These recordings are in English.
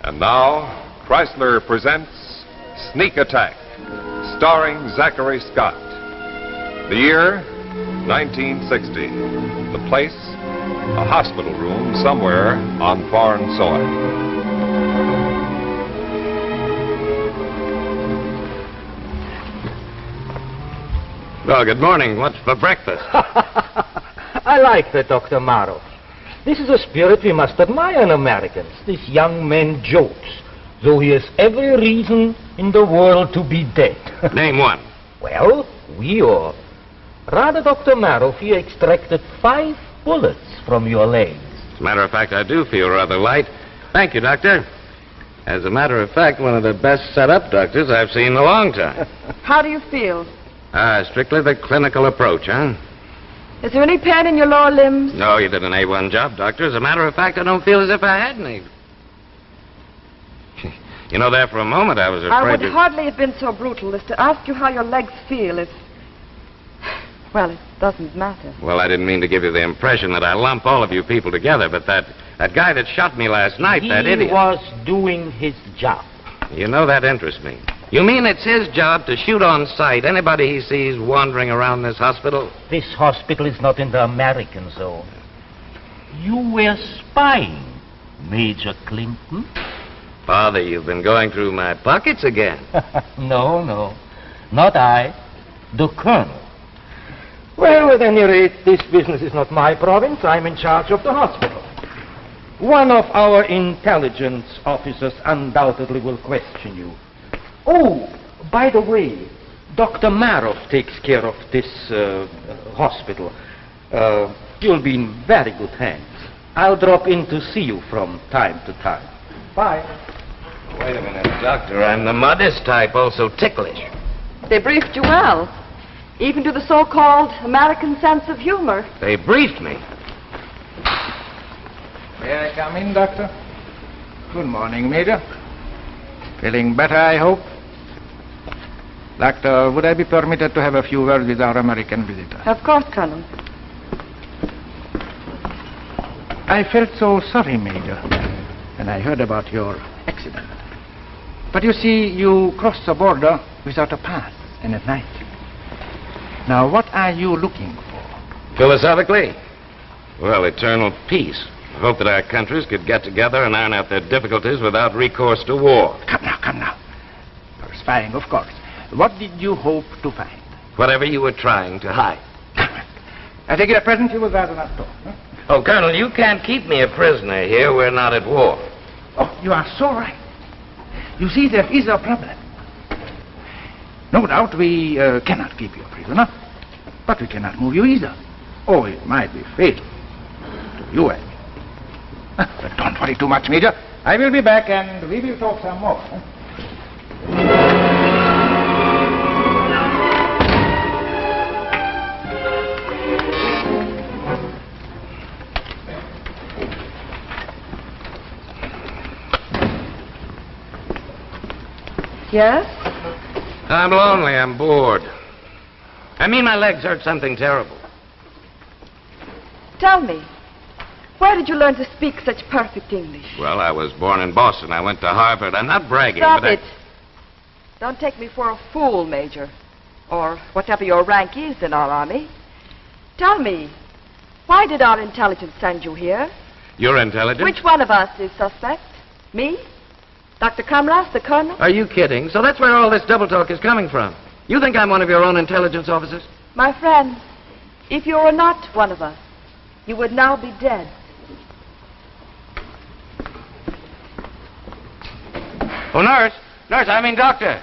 And now, Chrysler presents Sneak Attack, starring Zachary Scott. The year, 1960. The place, a hospital room somewhere on foreign soil. Well, good morning. What's for breakfast? I like that, Dr. Morrow. This is a spirit we must admire in Americans. This young man jokes, though he has every reason in the world to be dead. Name one. Well, rather, Dr. Morrow, you extracted 5 bullets from your legs. As a matter of fact, I do feel rather light. Thank you, Doctor. As a matter of fact, one of the best set-up doctors I've seen in a long time. How do you feel? Strictly the clinical approach, huh? Is there any pain in your lower limbs? No, you did an A1 job, Doctor. As a matter of fact, I don't feel as if I had any. You know, there for a moment I was afraid I would hardly have been so brutal as to ask you how your legs feel if... Well, it doesn't matter. Well, I didn't mean to give you the impression that I lump all of you people together, but that guy that shot me last night, that idiot... He was doing his job. You know, that interests me. You mean it's his job to shoot on sight anybody he sees wandering around this hospital? This hospital is not in the American zone. You were spying, Major Clinton. Father, you've been going through my pockets again. No, not I. The Colonel. Well, at any rate, this business is not my province. I'm in charge of the hospital. One of our intelligence officers undoubtedly will question you. Oh, by the way, Dr. Maroff takes care of this hospital. You'll be in very good hands. I'll drop in to see you from time to time. Bye. Wait a minute, Doctor. I'm the modest type, also ticklish. They briefed you well, even to the so-called American sense of humor. They briefed me. May I come in, Doctor? Good morning, Major. Feeling better, I hope? Doctor, would I be permitted to have a few words with our American visitor? Of course, Colonel. I felt so sorry, Major, when I heard about your accident. But you see, you crossed the border without a pass and at night. Now, what are you looking for? Philosophically? Well, eternal peace. I hope that our countries could get together and iron out their difficulties without recourse to war. Come now. For spying, of course. What did you hope to find? Whatever you were trying to hide. I take it at present you would rather not talk, huh? Oh, Colonel, you can't keep me a prisoner here. We're not at war. Oh, you are so right. You see, there is a problem. No doubt we cannot keep you a prisoner, but we cannot move you either. Oh, it might be fatal to you and me. But don't worry too much, Major. I will be back and we will talk some more. Huh? Yes? I'm lonely. I'm bored. I mean, my legs hurt something terrible. Tell me, where did you learn to speak such perfect English? Well, I was born in Boston. I went to Harvard. I'm not bragging, Stop but it. Don't take me for a fool, Major. Or whatever your rank is in our army. Tell me, why did our intelligence send you here? You're intelligent? Which one of us is suspect? Me? Dr. Kamras, the Colonel? Are you kidding? So that's where all this double talk is coming from. You think I'm one of your own intelligence officers? My friend, if you were not one of us, you would now be dead. Oh, nurse, I mean doctor.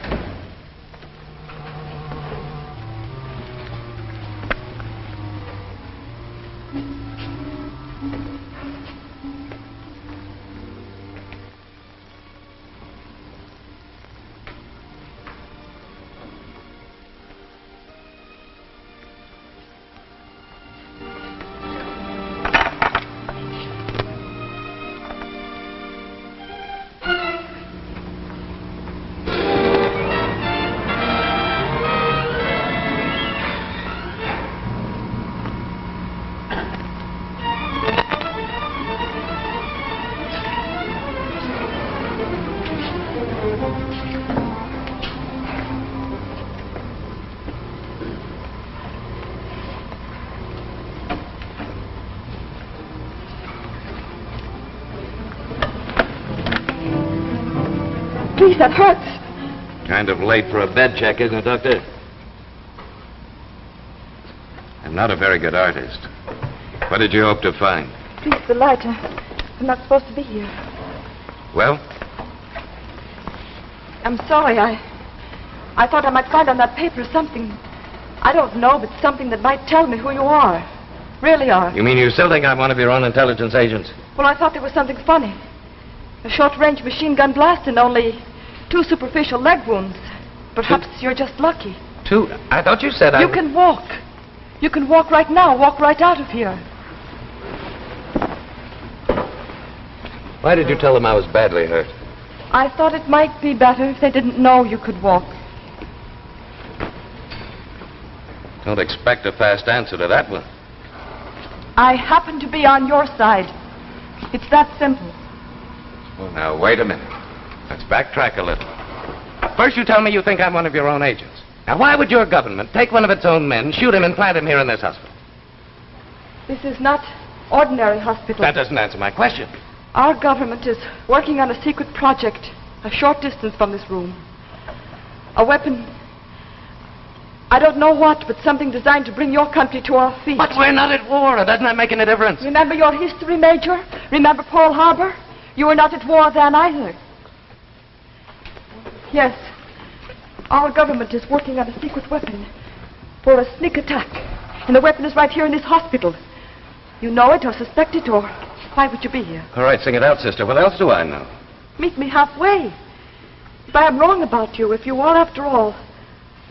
Please, that hurts. Kind of late for a bed check, isn't it, Doctor? I'm not a very good artist. What did you hope to find? Please, the lighter. I'm not supposed to be here. Well, I'm sorry. I thought I might find on that paper something. I don't know, but something that might tell me who you are. Really are. you mean you still think I'm one of your own intelligence agents? Well, I thought there was something funny. A short-range machine gun blast and only 2 superficial leg wounds. Perhaps you're just lucky. 2? I thought you said You can walk. You can walk right now. Walk right out of here. Why did you tell them I was badly hurt? I thought it might be better if they didn't know you could walk. Don't expect a fast answer to that one. I happen to be on your side. It's that simple. Well, now, wait a minute. Let's backtrack a little. First, you tell me you think I'm one of your own agents. Now, why would your government take one of its own men, shoot him, and plant him here in this hospital? This is not ordinary hospital. That doesn't answer my question. Our government is working on a secret project a short distance from this room. A weapon. I don't know what, but something designed to bring your country to our feet. But we're not at war. Doesn't that make any difference? Remember your history, Major? Remember Pearl Harbor? You were not at war then either. Yes. Our government is working on a secret weapon for a sneak attack. And the weapon is right here in this hospital. You know it or suspect it, or why would you be here? All right, sing it out, sister. What else do I know? Meet me halfway. If I am wrong about you, if you are, after all,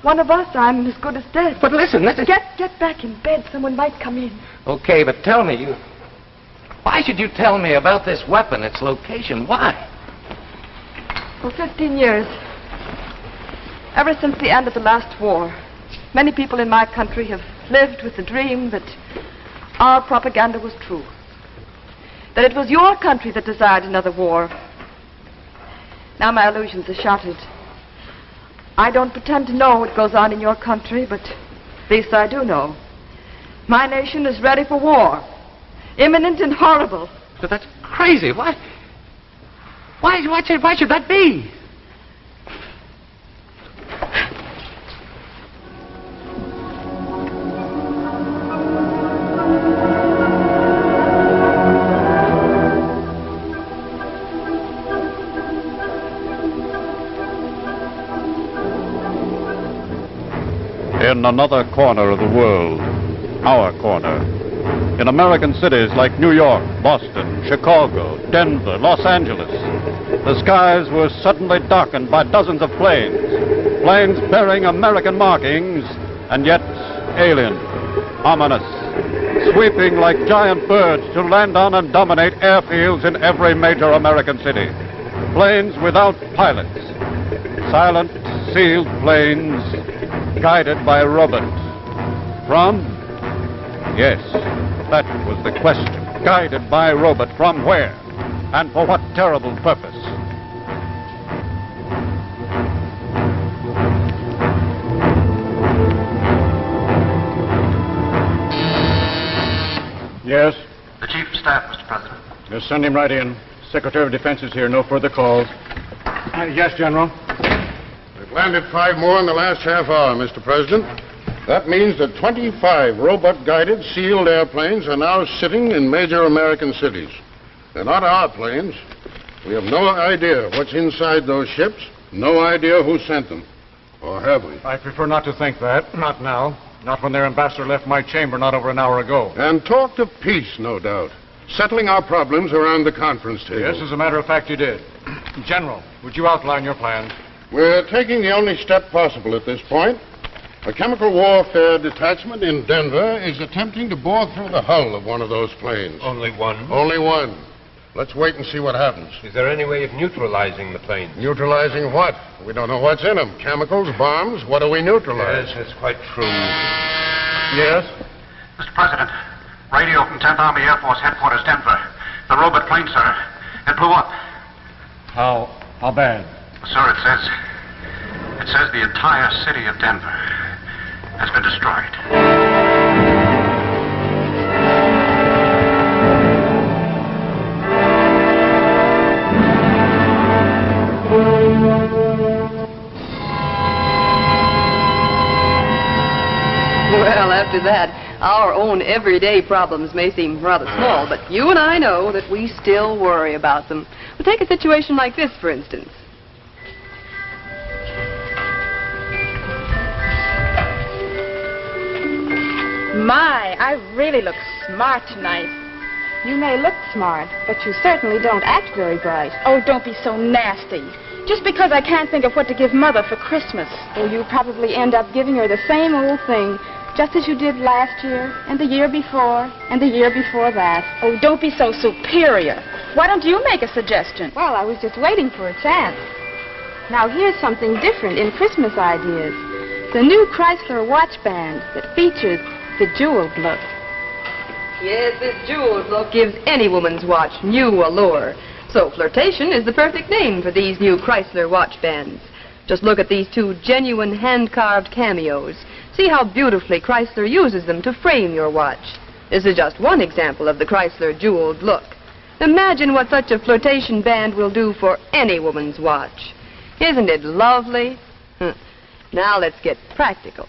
one of us, I'm as good as dead. But listen, Get back in bed. Someone might come in. Okay, but tell me, why should you tell me about this weapon, its location? Why? For 15 years, ever since the end of the last war, many people in my country have lived with the dream that our propaganda was true. That it was your country that desired another war. Now my illusions are shattered. I don't pretend to know what goes on in your country, but this I do know. My nation is ready for war. Imminent and horrible. But that's crazy. Why should that be? In another corner of the world, our corner, in American cities like New York, Boston, Chicago, Denver, Los Angeles, the skies were suddenly darkened by dozens of planes bearing American markings, and yet alien, ominous, sweeping like giant birds to land on and dominate airfields in every major American city. Planes without pilots, silent, sealed planes guided by robots. From? Yes, that was the question. Guided by a robot from where? And for what terrible purpose? Yes? The Chief of Staff, Mr. President. Just send him right in. Secretary of Defense is here. No further calls. Yes, General. We've landed 5 more in the last half hour, Mr. President. That means that 25 robot-guided, sealed airplanes are now sitting in major American cities. They're not our planes. We have no idea what's inside those ships, no idea who sent them. Or have we? I prefer not to think that. Not now. Not when their ambassador left my chamber not over an hour ago. And talked of peace, no doubt. Settling our problems around the conference table. Yes, as a matter of fact, you did. General, would you outline your plans? We're taking the only step possible at this point. A chemical warfare detachment in Denver is attempting to bore through the hull of one of those planes. Only one? Only one. Let's wait and see what happens. Is there any way of neutralizing the planes? Neutralizing what? We don't know what's in them. Chemicals, bombs? What do we neutralize? Yes, that's quite true. Yes? Mr. President, radio from 10th Army Air Force Headquarters, Denver. The robot plane, sir. It blew up. How bad? Sir, it says the entire city of Denver has been destroyed. Well, after that, our own everyday problems may seem rather small, but you and I know that we still worry about them. Well, take a situation like this, for instance. My, I really look smart tonight. You may look smart, but you certainly don't act very bright. Oh, don't be so nasty. Just because I can't think of what to give Mother for Christmas. Well, you probably end up giving her the same old thing, just as you did last year, and the year before, and the year before that. Oh, don't be so superior. Why don't you make a suggestion? Well, I was just waiting for a chance. Now, here's something different in Christmas ideas. The new Chrysler watch band that features the jeweled look. Yes, this jeweled look gives any woman's watch new allure. So flirtation is the perfect name for these new Chrysler watch bands. Just look at these two genuine hand-carved cameos. See how beautifully Chrysler uses them to frame your watch. This is just one example of the Chrysler jeweled look. Imagine what such a flirtation band will do for any woman's watch. Isn't it lovely? Now let's get practical.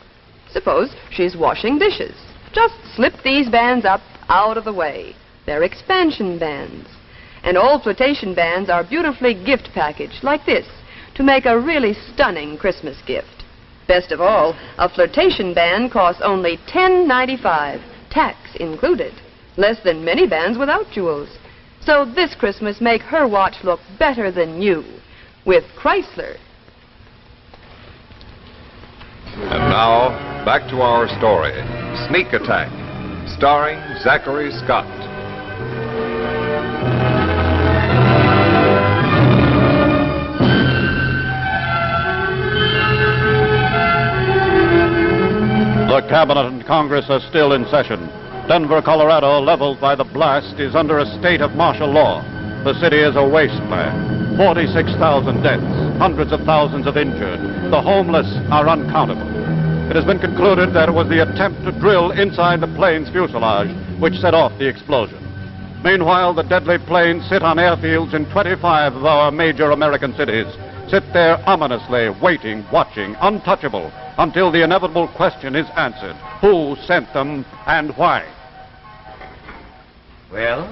Suppose she's washing dishes. Just slip these bands up out of the way. They're expansion bands. And all flirtation bands are beautifully gift packaged like this to make a really stunning Christmas gift. Best of all, a flirtation band costs only $10.95, tax included. Less than many bands without jewels. So this Christmas, make her watch look better than new with Chrysler. And now, back to our story, Sneak Attack, starring Zachary Scott. The Cabinet and Congress are still in session. Denver, Colorado, leveled by the blast, is under a state of martial law. The city is a wasteland. 46,000 deaths, hundreds of thousands of injured. The homeless are uncountable. It has been concluded that it was the attempt to drill inside the plane's fuselage which set off the explosion. Meanwhile, the deadly planes sit on airfields in 25 of our major American cities, sit there ominously, waiting, watching, untouchable, until the inevitable question is answered. Who sent them and why? Well,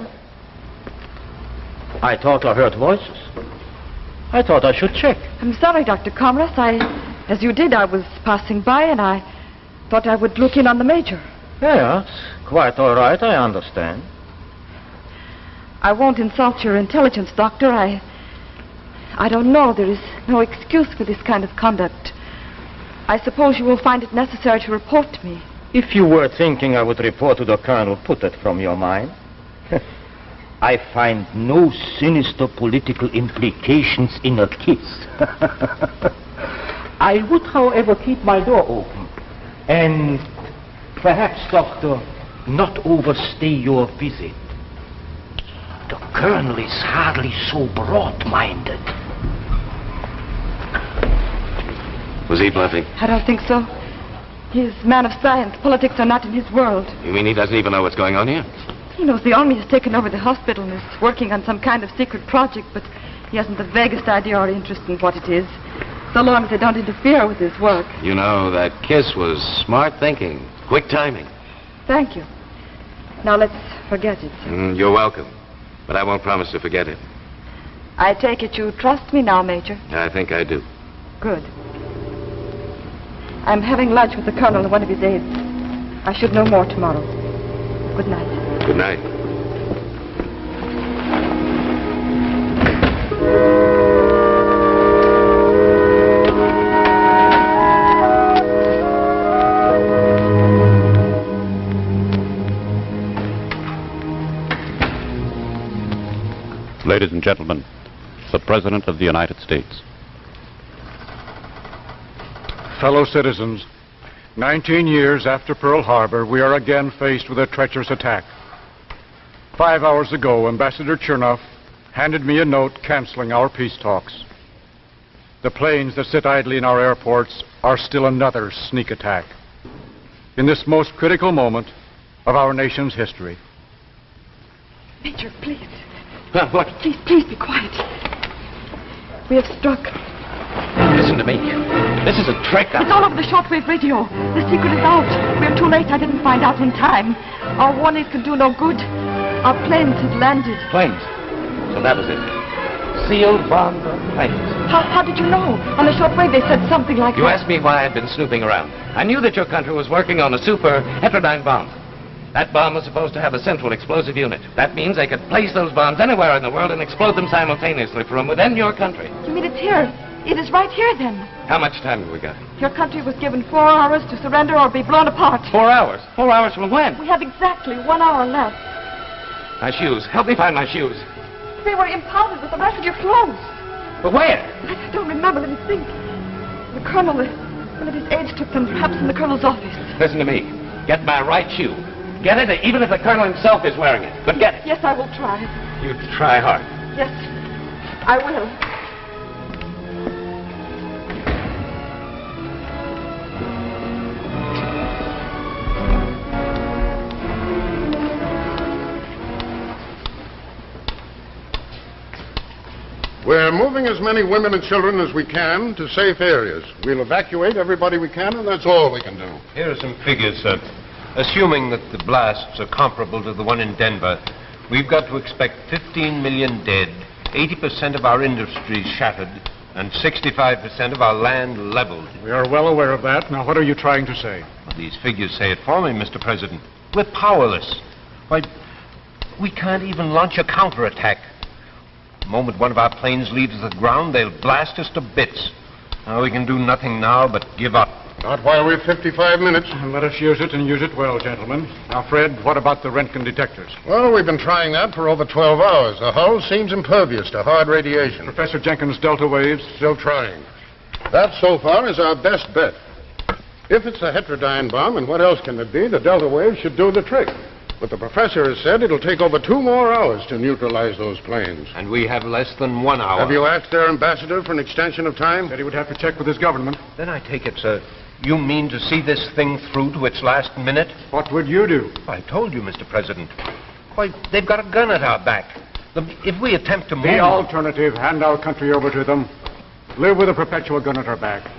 I thought I heard voices. I thought I should check. I'm sorry, Dr. Comras. As you did, I was passing by and I thought I would look in on the Major. Yes, quite all right, I understand. I won't insult your intelligence, Doctor. I don't know. There is no excuse for this kind of conduct. I suppose you will find it necessary to report to me. If you were thinking I would report to the Colonel, put that from your mind. I find no sinister political implications in a kiss. I would, however, keep my door open. And perhaps, Doctor, not overstay your visit. The Colonel is hardly so broad-minded. Was he bluffing? I don't think so. He's a man of science. Politics are not in his world. You mean he doesn't even know what's going on here? He knows the Army has taken over the hospital and is working on some kind of secret project, but he hasn't the vaguest idea or interest in what it is, so long as they don't interfere with his work. You know, that kiss was smart thinking, quick timing. Thank you. Now let's forget it. You're welcome, but I won't promise to forget it. I take it you trust me now, Major. I think I do. Good. I'm having lunch with the Colonel and one of his aides. I should know more tomorrow. Good night. Good night. Ladies and gentlemen, the President of the United States. Fellow citizens, 19 years after Pearl Harbor, we are again faced with a treacherous attack. 5 hours ago, Ambassador Chernoff handed me a note canceling our peace talks. The planes that sit idly in our airports are still another sneak attack. In this most critical moment of our nation's history. Major, please. What? Please be quiet. We have struck. Listen to me. This is a trick. It's all over the shortwave radio. The secret is out. We're too late. I didn't find out in time. Our warnings can do no good. Our planes have landed. Planes. So that was it. Sealed bomb planes. How did you know? On the shortwave they said something like You that. asked me why I'd been snooping around. I knew that your country was working on a super heterodyne bomb. That bomb was supposed to have a central explosive unit. That means they could place those bombs anywhere in the world and explode them simultaneously from within your country. You mean it's here? It is right here, then. How much time have we got? Your country was given 4 hours to surrender or be blown apart. 4 hours. 4 hours from when? We have exactly 1 hour left. My shoes. Help me find my shoes. They were impounded with the rest of your clothes. But where? I don't remember. Let me think. The colonel, one of his aides took them, perhaps in the colonel's office. Listen to me. Get my right shoe. Get it, even if the colonel himself is wearing it. But get it. Yes, I will try. You try hard. Yes, I will. We're moving as many women and children as we can to safe areas. We'll evacuate everybody we can, and that's all we can do. Here are some figures, sir. Assuming that the blasts are comparable to the one in Denver, we've got to expect 15 million dead, 80% of our industries shattered, and 65% of our land leveled. We are well aware of that. Now, what are you trying to say? Well, these figures say it for me, Mr. President. We're powerless. Why, we can't even launch a counterattack. The moment one of our planes leaves the ground, they'll blast us to bits. Now, we can do nothing now but give up. Not while we've 55 minutes. Let us use it and use it well, gentlemen. Now, Fred, what about the Roentgen detectors? Well, we've been trying that for over 12 hours. The hull seems impervious to hard radiation. Professor Jenkins' delta waves? Still trying. That, so far, is our best bet. If it's a heterodyne bomb, and what else can it be, the delta waves should do the trick. But the professor has said it'll take over 2 more hours to neutralize those planes. And we have less than 1 hour. Have you asked their ambassador for an extension of time? Said he would have to check with his government. Then I take it, sir, you mean to see this thing through to its last minute? What would you do? I told you, Mr. President. Why, they've got a gun at our back. If we attempt to move... The alternative, hand our country over to them. Live with a perpetual gun at our back.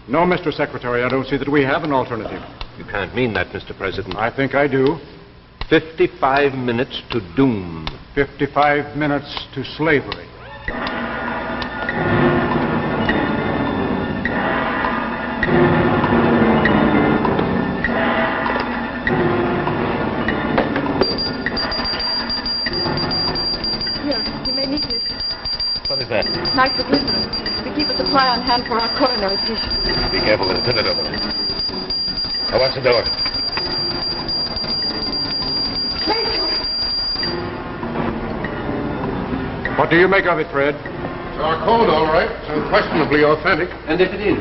No, Mr. Secretary, I don't see that we have an alternative. You can't mean that, Mr. President. I think I do. 55 minutes to doom. 55 minutes to slavery. Here, you may need this. What is that? Nitroglycerin. We keep a supply on hand for our coronary patients. Be careful with it. Turn it over. Now, watch the door. What do you make of it, Fred? It's our code, all right. It's unquestionably authentic. And if it is?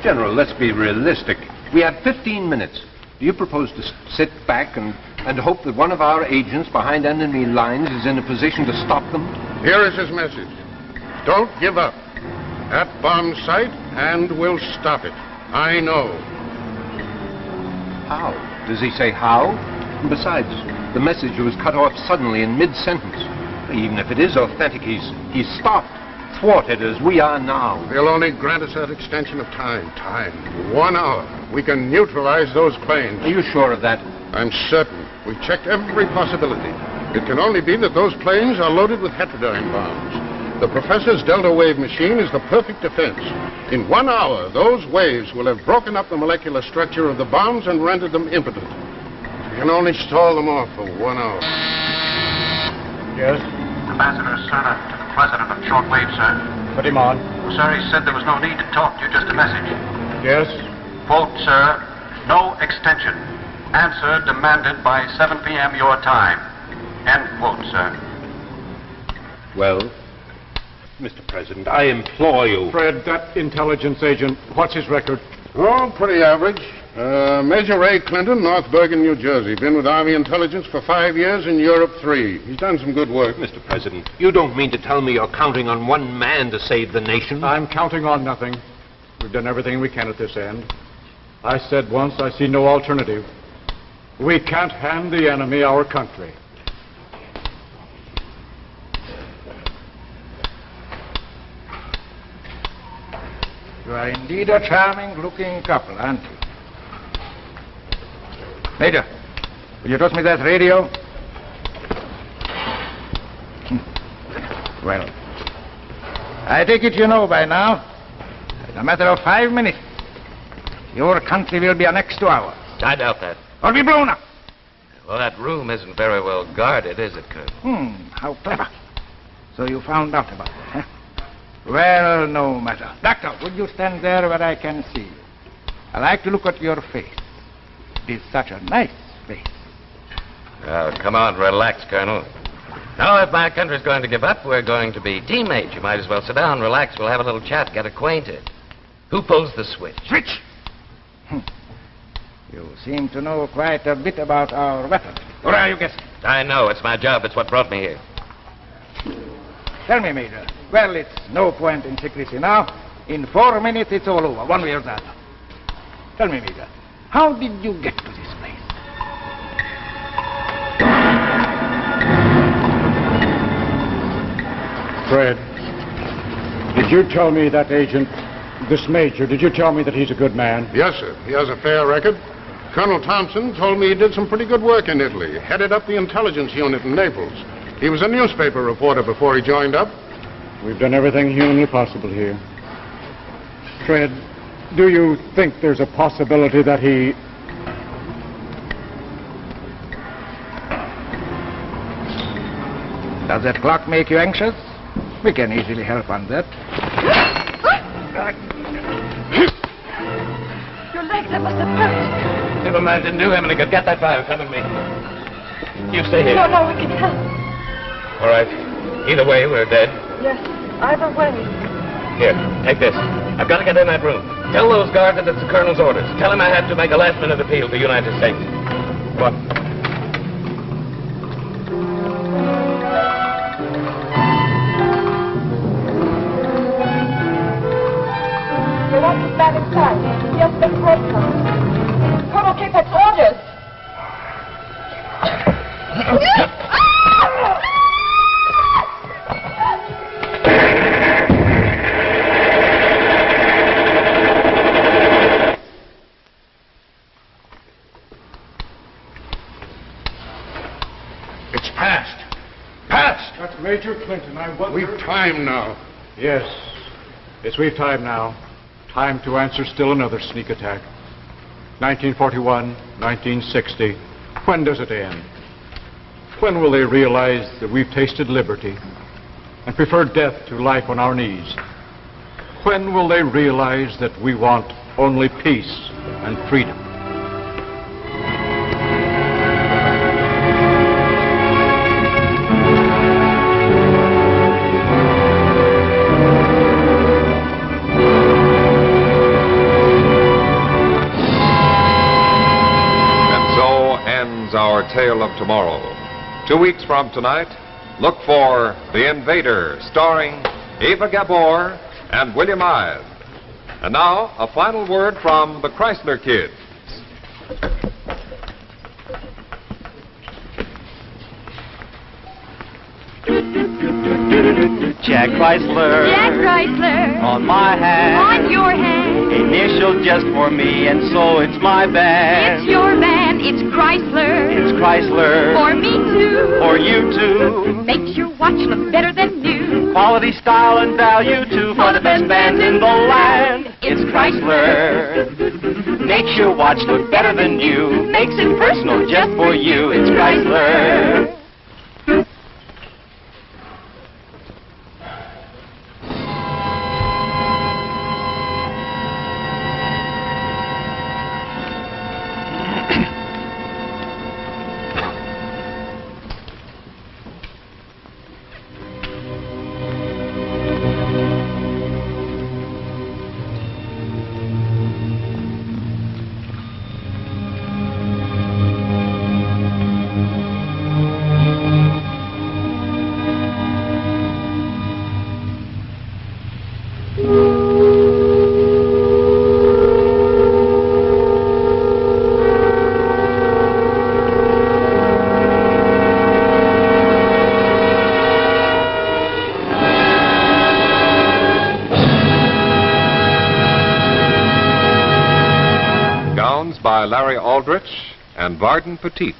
General, let's be realistic. We have 15 minutes. Do you propose to sit back and hope that one of our agents behind enemy lines is in a position to stop them? Here is his message. Don't give up. At bomb site, and we'll stop it. I know. How? Does he say how? And besides, the message was cut off suddenly in mid-sentence. Even if it is authentic, he's stopped, thwarted as we are now. They'll only grant us that extension of time. 1 hour. We can neutralize those planes. Are you sure of that? I'm certain. We've checked every possibility. It can only be that those planes are loaded with heterodyne bombs. The professor's delta wave machine is the perfect defense. In 1 hour, those waves will have broken up the molecular structure of the bombs and rendered them impotent. We can only stall them off for 1 hour. Yes? Ambassador Cerner to the president of shortwave, sir. Put him on. Sir, he said there was no need to talk to you, just a message. Yes? Quote, sir, no extension. Answer demanded by 7 p.m. your time. End quote, sir. Well, Mr. President, I implore you. Fred, that intelligence agent, what's his record? Oh, pretty average. Major Ray Clinton, North Bergen, New Jersey. Been with Army Intelligence for 5 years, in Europe 3. He's done some good work. Mr. President, you don't mean to tell me you're counting on one man to save the nation? I'm counting on nothing. We've done everything we can at this end. I said once, I see no alternative. We can't hand the enemy our country. You are indeed a charming-looking couple, aren't you? Major, will you toss me that radio? Well, I take it you know by now, in a matter of 5 minutes, your country will be annexed to ours. I doubt that. Or be blown up. Well, that room isn't very well guarded, is it, Colonel? How clever. So you found out about it, huh? Well, no matter. Doctor, would you stand there where I can see you? I like to look at your face. It is such a nice face. Come on, relax, Colonel. Now, if my country's going to give up, we're going to be teammates. You might as well sit down, relax. We'll have a little chat, get acquainted. Who pulls the switch? Switch! You seem to know quite a bit about our weapons. Or are you guessing? I know. It's my job. It's what brought me here. Tell me, Major. Well, it's no point in secrecy now. In 4 minutes, it's all over, one way or the other. Tell me, Major, how did you get to this place? Fred, did you tell me that agent, this major, did you tell me that he's a good man? Yes, sir. He has a fair record. Colonel Thompson told me he did some pretty good work in Italy. Headed up the intelligence unit in Naples. He was a newspaper reporter before he joined up. We've done everything humanly possible here. Fred, do you think there's a possibility that he... Does that clock make you anxious? We can easily help on that. Your leg, that must have hurt. Never mind, didn't do him any good. Get that fire, come with me. You stay here. No, we can help. All right. Either way, we're dead. Yes, either way. Here, take this. I've got to get in that room. Tell those guards that it's the colonel's orders. Tell him I had to make a last-minute appeal to the United States. Go on. They want to stand inside. Yes, the breakfast. Colonel Capek's orders. It's past. Past! That's Major Clinton. I wonder... We've time now. Yes. Yes, we've time now. Time to answer still another sneak attack. 1941, 1960. When does it end? When will they realize that we've tasted liberty and prefer death to life on our knees? When will they realize that we want only peace and freedom? Our tale of tomorrow. 2 weeks from tonight, look for The Invader, starring Eva Gabor and William Ives. And now, a final word from the Chrysler Kids. Jack Chrysler. Jack Chrysler. On my hand. On your hand. Initial just for me, and so it's my band. It's your band. It's Chrysler. It's Chrysler. For me too. For you too. Makes your watch look better than new. Quality, style, and value too. For the best band in the land. It's Chrysler. Makes your watch look better than new. Makes it personal just for you. It's Chrysler. by Larry Aldrich and Varden Petit.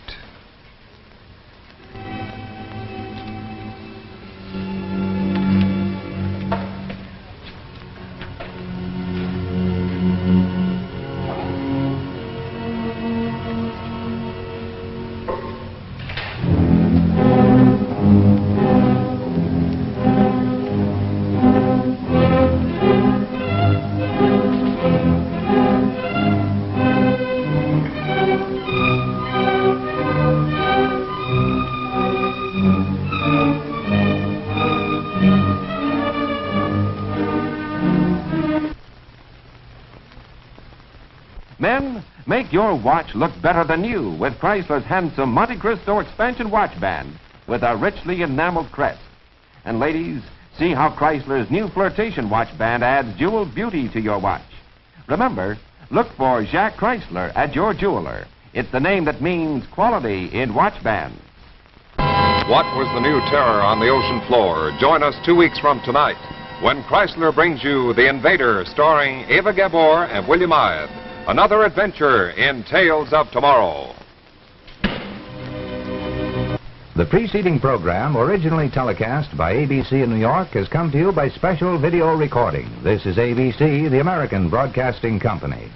Men, make your watch look better than new with Chrysler's handsome Monte Cristo expansion watch band with a richly enameled crest. And ladies, see how Chrysler's new flirtation watch band adds jeweled beauty to your watch. Remember, look for Jacques Chrysler at your jeweler. It's the name that means quality in watch bands. What was the new terror on the ocean floor? Join us 2 weeks from tonight when Chrysler brings you The Invader, starring Ava Gabor and William Ide. Another adventure in Tales of Tomorrow. The preceding program, originally telecast by ABC in New York, has come to you by special video recording. This is ABC, the American Broadcasting Company.